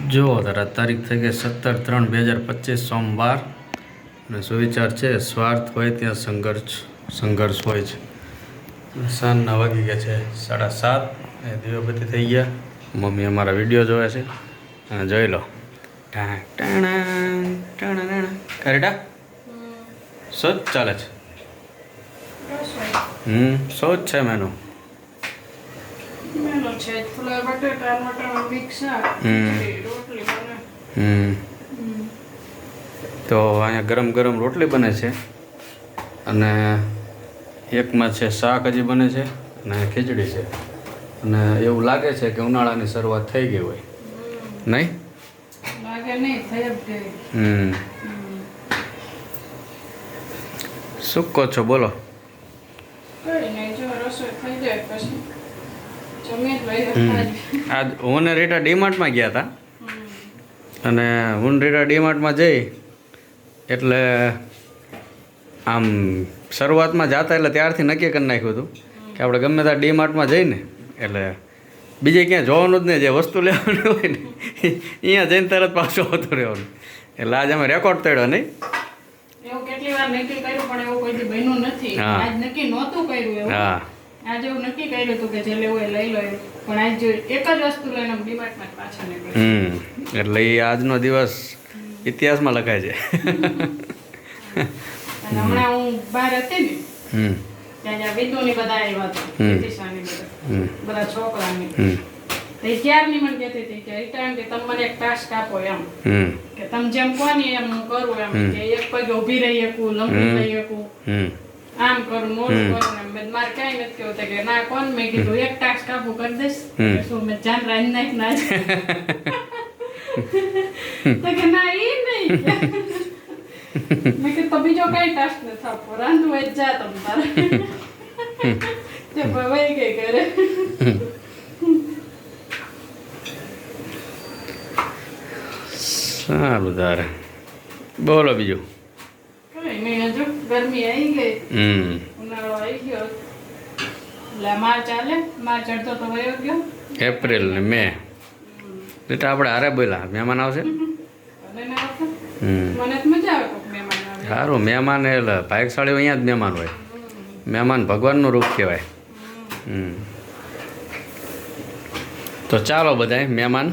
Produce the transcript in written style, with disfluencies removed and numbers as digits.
જો તારા તારીખ થઈ ગઈ 17/3/2025 સોમવાર અને સુવિચાર છે સ્વાર્થ હોય ત્યાં સંઘર્ષ હોય છે. સાંજના વાગી ગયા છે 7:30 એ દીવાબત્તી થઈ ગયા. મમ્મી અમારા વિડીયો જોવે છે અને જોઈ લો. કરેટા શોધ ચાલે છે. શોધ છે મેનુ. તો અહીંયા ગરમ ગરમ રોટલી બને છે અને એકમાં છે શાક હજી બને છે અને ખીચડી છે અને એવું લાગે છે કે ઉનાળાની શરૂઆત થઈ ગઈ હોય નહીં? શું કહો છો બોલો? આજ હું ને રીટા ડીમાર્ટમાં ગયા હતા અને હું રીટા ડીમાર્ટમાં જઈ એટલે આમ શરૂઆતમાં જતા એટલે ત્યારથી નક્કી કરી નાખ્યું હતું કે આપણે ગમે ત્યાં ડીમાર્ટમાં જઈને એટલે બીજે ક્યાંય જોવાનું જ નહીં, જે વસ્તુ લેવાની હોય ને અહીંયા જઈને તરત પાછું આવતું રહેવાનું. એટલે આજે અમે રેકોર્ડ તોડ્યો નહીં. હા આજે એવું નક્કી કર્યું હતું કે જે લેવું એ લઈ લો, પણ આજે એક જ વસ્તુ લઈને ડીમાર્ટમાં પાછા નીકળ્યા. એટલે એ આજનો દિવસ ઇતિહાસમાં લખાય છે. અને હમણાં હું બહાર હતી ને ત્યાં વિદુની બધા આવ્યા હતા, બધા છોકરાની. એ ક્યારની મને કહેતી હતી કે રિટાયર કે તમે મને એક ટાસ્ક આપો એમ કે તમે જેમ કહો ને એમ હું કરું એમ કે એક પગે ઊભી રહી શકું, લંબી રહી શકું, આમ કરું મોડું કરું એમ. મારે કઈ નથી કેવું કે ના કોણ, મેં કીધું એક ટાસ્ક આપું કરી દઈશ શું મેં જાન રાજ નાખ ના તો કે ના એ નહીં. મેં કીધું તો બીજો કઈ ટાસ્ક નથી આપવો, રાંધવું જ જા તમ તારે. તે વહી ગઈ ઘરે. સારું તારે બોલો બીજું? કઈ નહીં, હજુ ગરમી આવી ગઈ, ઉનાળો આવી ગયો એટલે માર્ચ ચાલે. માર્ચ અડધો તો વયો ગયો. એપ્રિલ ને મે એટલે આપણે હારે બોલ્યા મહેમાન આવશે. મને તો મજા આવે મહેમાન આવે. સારું મહેમાન એટલે ભાગશાળી અહીંયા જ મહેમાન હોય. મહેમાન ભગવાનનું રૂપ કહેવાય. તો ચાલો બધાય મહેમાન